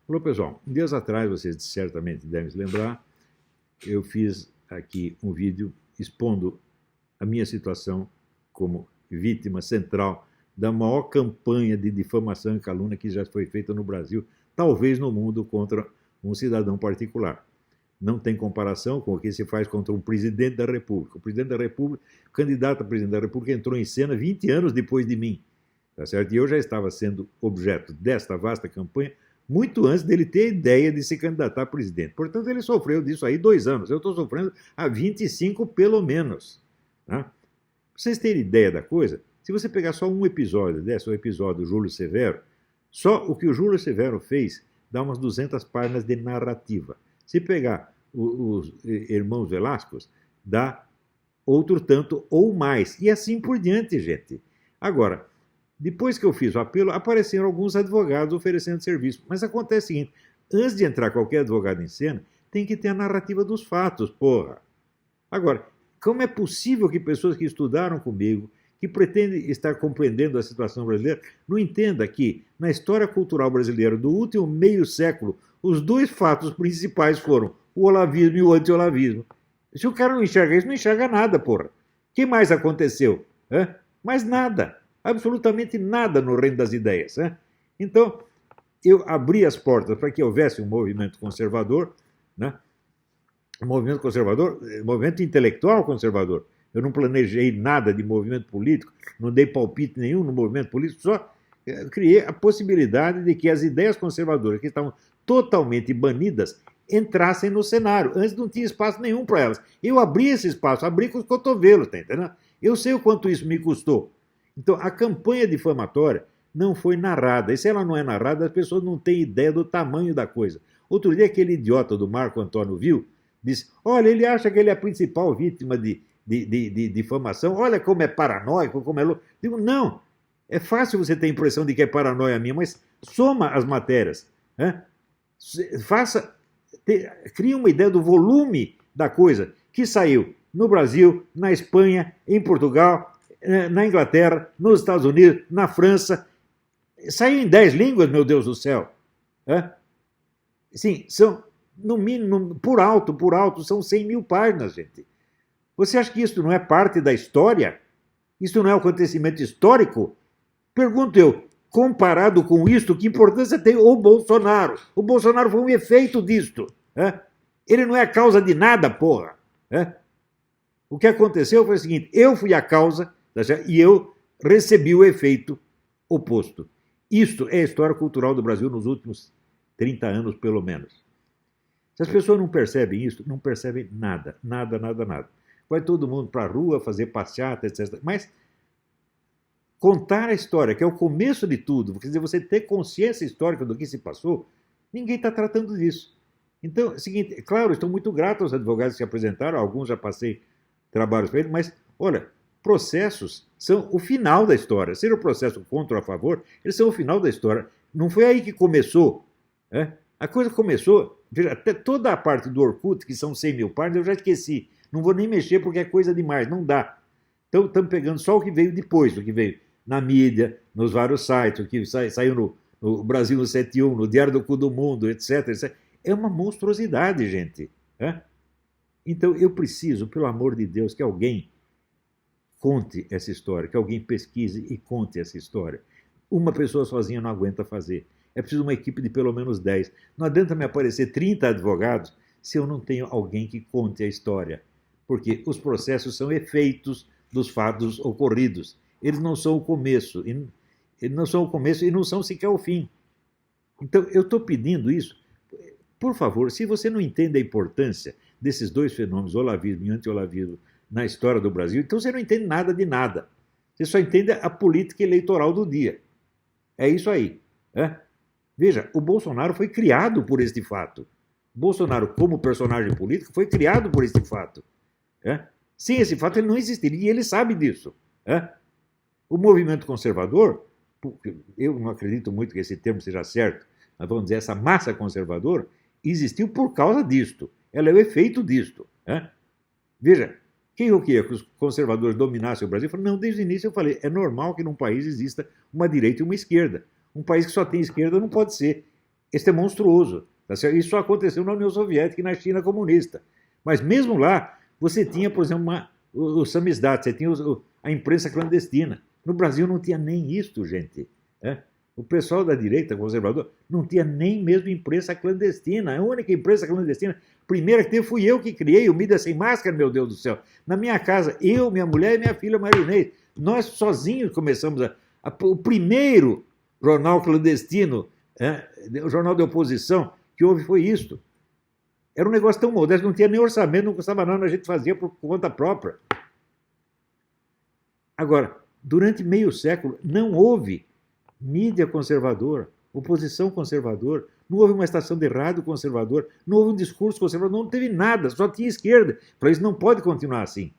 Olá, pessoal. Dias atrás, vocês certamente devem se lembrar, eu fiz aqui um vídeo expondo a minha situação como vítima central da maior campanha de difamação e calúnia que já foi feita no Brasil, talvez no mundo, contra um cidadão particular. Não tem comparação com o que se faz contra um presidente da República. O presidente da República, o candidato a presidente da República, entrou em cena 20 anos depois de mim. Tá certo? E eu já estava sendo objeto desta vasta campanha muito antes dele ter a ideia de se candidatar a presidente. Portanto, ele sofreu disso aí 2 anos. Eu estou sofrendo há 25 pelo menos. Tá? Para vocês terem ideia da coisa, se você pegar só um episódio desse, o episódio Júlio Severo, só o que o Júlio Severo fez dá umas 200 páginas de narrativa. Se pegar os irmãos Velascos, dá outro tanto ou mais. E assim por diante, gente. Agora, depois que eu fiz o apelo, apareceram alguns advogados oferecendo serviço. Mas acontece o seguinte, antes de entrar qualquer advogado em cena, tem que ter a narrativa dos fatos, porra. Agora, como é possível que pessoas que estudaram comigo, que pretendem estar compreendendo a situação brasileira, não entendam que, na história cultural brasileira do último meio século, os 2 fatos principais foram o olavismo e o anti-olavismo. Se o cara não enxerga isso, não enxerga nada, porra. O que mais aconteceu? Mais nada. Absolutamente nada no reino das ideias. Então, eu abri as portas para que houvesse um movimento conservador, né? Um movimento intelectual conservador. Eu não planejei nada de movimento político, não dei palpite nenhum no movimento político, só criei a possibilidade de que as ideias conservadoras, que estavam totalmente banidas, entrassem no cenário. Antes não tinha espaço nenhum para elas. Eu abri esse espaço, abri com os cotovelos, tá entendendo? Eu sei o quanto isso me custou. Então, a campanha difamatória não foi narrada. E se ela não é narrada, as pessoas não têm ideia do tamanho da coisa. Outro dia, aquele idiota do Marco Antônio Vil disse, olha, ele acha que ele é a principal vítima de difamação, olha como é paranoico, como é louco. Digo, não, é fácil você ter a impressão de que é paranoia minha, mas soma as matérias. Cria uma ideia do volume da coisa que saiu no Brasil, na Espanha, em Portugal, na Inglaterra, nos Estados Unidos, na França. Saiu em 10 línguas, meu Deus do céu. Sim, são, no mínimo, por alto, são 100 mil páginas, gente. Você acha que isso não é parte da história? Isso não é um acontecimento histórico? Pergunto eu, comparado com isso, que importância tem o Bolsonaro? O Bolsonaro foi um efeito disto. Ele não é a causa de nada, porra. O que aconteceu foi o seguinte, eu fui a causa e eu recebi o efeito oposto. Isto é a história cultural do Brasil nos últimos 30 anos, pelo menos. Se as pessoas não percebem isso, não percebem nada. Vai todo mundo para a rua fazer passeata, etc. Mas contar a história, que é o começo de tudo, quer dizer, você ter consciência histórica do que se passou, ninguém está tratando disso. Então, é o seguinte, claro, estou muito grato aos advogados que se apresentaram, alguns já passei trabalhos para eles, mas, olha, processos são o final da história. Seja o processo contra ou a favor, eles são o final da história. Não foi aí que começou. A coisa começou, veja, até toda a parte do Orkut, que são 100 mil páginas, eu já esqueci. Não vou nem mexer porque é coisa demais, não dá. Então, estamos pegando só o que veio depois, o que veio na mídia, nos vários sites, o que saiu no Brasil no 71, no Diário do Cu do Mundo, etc. É uma monstruosidade, gente. Então, eu preciso, pelo amor de Deus, que alguém conte essa história, que alguém pesquise e conte essa história. Uma pessoa sozinha não aguenta fazer. É preciso uma equipe de pelo menos 10. Não adianta me aparecer 30 advogados se eu não tenho alguém que conte a história. Porque os processos são efeitos dos fatos ocorridos. Eles não são o começo. Eles não são o começo e não são sequer o fim. Então, eu estou pedindo isso. Por favor, se você não entende a importância desses 2 fenômenos, olavismo e anti-olavismo, na história do Brasil, então você não entende nada de nada. Você só entende a política eleitoral do dia. É isso aí. Veja, o Bolsonaro foi criado por este fato. Bolsonaro, como personagem político, foi criado por este fato. Sem esse fato, ele não existiria, e ele sabe disso. O movimento conservador, eu não acredito muito que esse termo seja certo, mas vamos dizer, essa massa conservadora, existiu por causa disto. Ela é o efeito disto. Veja, quem eu queria que os conservadores dominassem o Brasil? Eu falei, não, desde o início eu falei, é normal que num país exista uma direita e uma esquerda. Um país que só tem esquerda não pode ser Isso é monstruoso. Tá certo? Isso só aconteceu na União Soviética e na China comunista. Mas mesmo lá, você tinha, por exemplo, o samizdat, você tinha a imprensa clandestina. No Brasil não tinha nem isso, gente. Né? O pessoal da direita conservadora não tinha nem mesmo imprensa clandestina. A única imprensa clandestina, primeira que teve, fui eu que criei o Mídia Sem Máscara, meu Deus do céu. Na minha casa, eu, minha mulher e minha filha Marinês. Nós sozinhos começamos o primeiro jornal clandestino, o jornal de oposição, que houve foi isto. Era um negócio tão modesto, não tinha nem orçamento, não custava nada, a gente fazia por conta própria. Agora, durante meio século, não houve mídia conservadora, oposição conservadora, não houve uma estação de rádio conservadora, não houve um discurso conservador, não teve nada, só tinha esquerda. Para isso não pode continuar assim.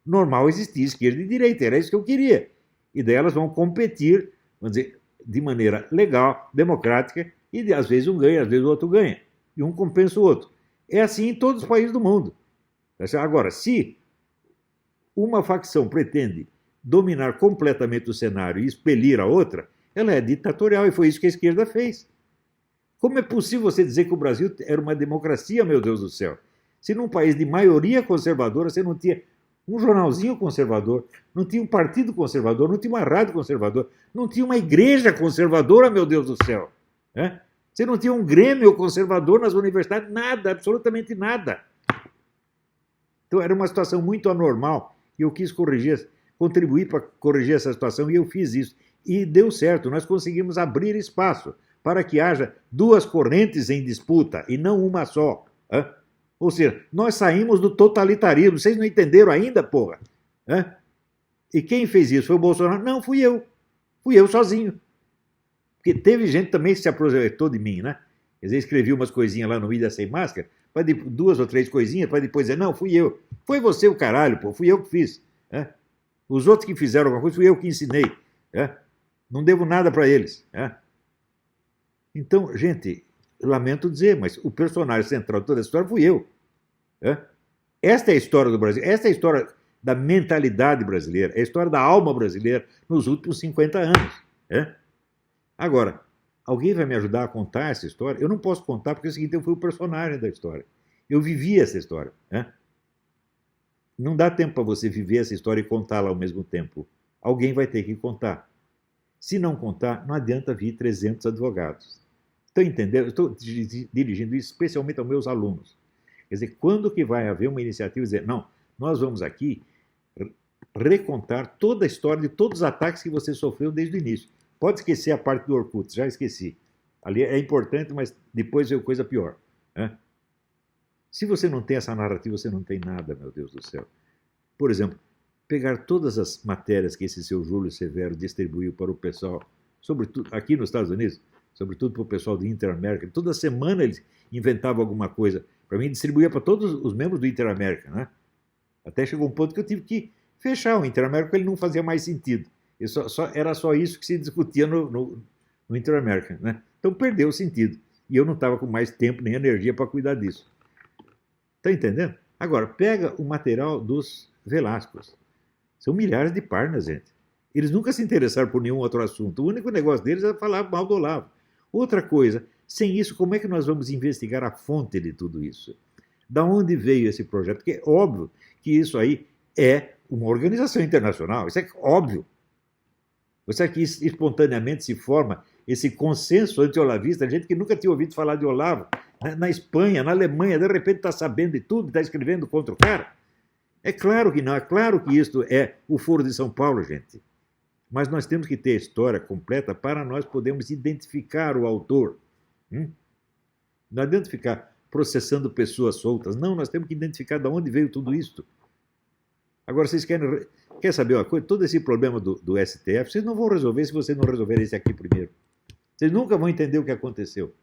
Normal existia esquerda e direita, era isso que eu queria. E daí elas vão competir, vamos dizer, de maneira legal, democrática, e às vezes um ganha, às vezes o outro ganha. E um compensa o outro. É assim em todos os países do mundo. Agora, se uma facção pretende dominar completamente o cenário e expelir a outra, ela é ditatorial, e foi isso que a esquerda fez. Como é possível você dizer que o Brasil era uma democracia, meu Deus do céu? Se num país de maioria conservadora você não tinha um jornalzinho conservador, não tinha um partido conservador, não tinha uma rádio conservadora, não tinha uma igreja conservadora, meu Deus do céu. Você não tinha um grêmio conservador nas universidades, nada, absolutamente nada. Então era uma situação muito anormal e eu quis contribuir para corrigir essa situação e eu fiz isso. E deu certo, nós conseguimos abrir espaço para que haja duas correntes em disputa e não uma só. Ou seja, nós saímos do totalitarismo. Vocês não entenderam ainda, porra? E quem fez isso? Foi o Bolsonaro? Não, fui eu. Fui eu sozinho. Porque teve gente também que se aproveitou de mim, né? Quer dizer, escrevi umas coisinhas lá no Mídia Sem Máscara, duas ou três coisinhas, para depois dizer, não, fui eu. Foi você o caralho, pô, fui eu que fiz. Os outros que fizeram alguma coisa, fui eu que ensinei. Não devo nada para eles. Então, gente, lamento dizer, mas o personagem central de toda a história fui eu. Esta é a história do Brasil, esta é a história da mentalidade brasileira, é a história da alma brasileira nos últimos 50 anos. Agora, alguém vai me ajudar a contar essa história? Eu não posso contar porque é o seguinte, eu fui o personagem da história. Eu vivi essa história. Não dá tempo para você viver essa história e contá-la ao mesmo tempo. Alguém vai ter que contar. Se não contar, não adianta vir 300 advogados. Estão entendendo? Estou dirigindo isso especialmente aos meus alunos. Quer dizer, quando que vai haver uma iniciativa e dizer, não, nós vamos aqui recontar toda a história de todos os ataques que você sofreu desde o início. Pode esquecer a parte do Orkut, já esqueci. Ali é importante, mas depois veio coisa pior. Se você não tem essa narrativa, você não tem nada, meu Deus do céu. Por exemplo, pegar todas as matérias que esse seu Júlio Severo distribuiu para o pessoal, sobretudo aqui nos Estados Unidos, sobretudo para o pessoal do Interamérica. Toda semana ele inventava alguma coisa para mim, distribuía para todos os membros do Interamérica, né? Até chegou um ponto que eu tive que fechar o Interamérica, porque ele não fazia mais sentido. Era só isso que se discutia no Interamérica, né? Então perdeu o sentido. E eu não estava com mais tempo nem energia para cuidar disso. Está entendendo? Agora, pega o material dos Velásquez. São milhares de páginas, gente. Eles nunca se interessaram por nenhum outro assunto. O único negócio deles era falar mal do Olavo. Outra coisa, sem isso, como é que nós vamos investigar a fonte de tudo isso? Da onde veio esse projeto? Porque é óbvio que isso aí é uma organização internacional. Isso é óbvio. Você aqui espontaneamente se forma esse consenso anti-olavista, gente que nunca tinha ouvido falar de Olavo, na Espanha, na Alemanha, de repente está sabendo de tudo, está escrevendo contra o cara. É claro que não, é claro que isto é o Foro de São Paulo, gente. Mas nós temos que ter a história completa para nós podermos identificar o autor. Não adianta ficar processando pessoas soltas. Não, nós temos que identificar de onde veio tudo isso. Agora, vocês querem saber uma coisa? Todo esse problema do STF, vocês não vão resolver se vocês não resolverem esse aqui primeiro. Vocês nunca vão entender o que aconteceu.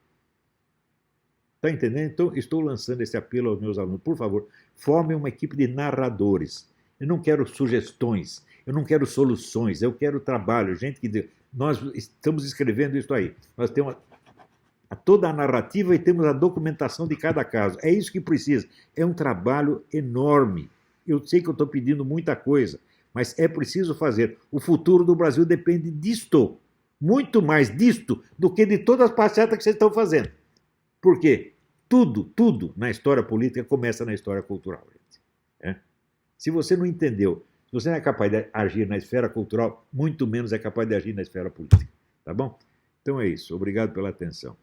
Está entendendo? Então, estou lançando esse apelo aos meus alunos. Por favor, formem uma equipe de narradores. Eu não quero sugestões, eu não quero soluções, eu quero trabalho. Gente que nós estamos escrevendo isso aí. Nós temos toda a narrativa e temos a documentação de cada caso. É isso que precisa. É um trabalho enorme. Eu sei que eu estou pedindo muita coisa, mas é preciso fazer. O futuro do Brasil depende disto. muito mais disto do que de todas as passeatas que vocês estão fazendo. Por quê? Tudo na história política começa na história cultural. Gente. Se você não entendeu, se você não é capaz de agir na esfera cultural, muito menos é capaz de agir na esfera política. Tá bom? Então é isso. Obrigado pela atenção.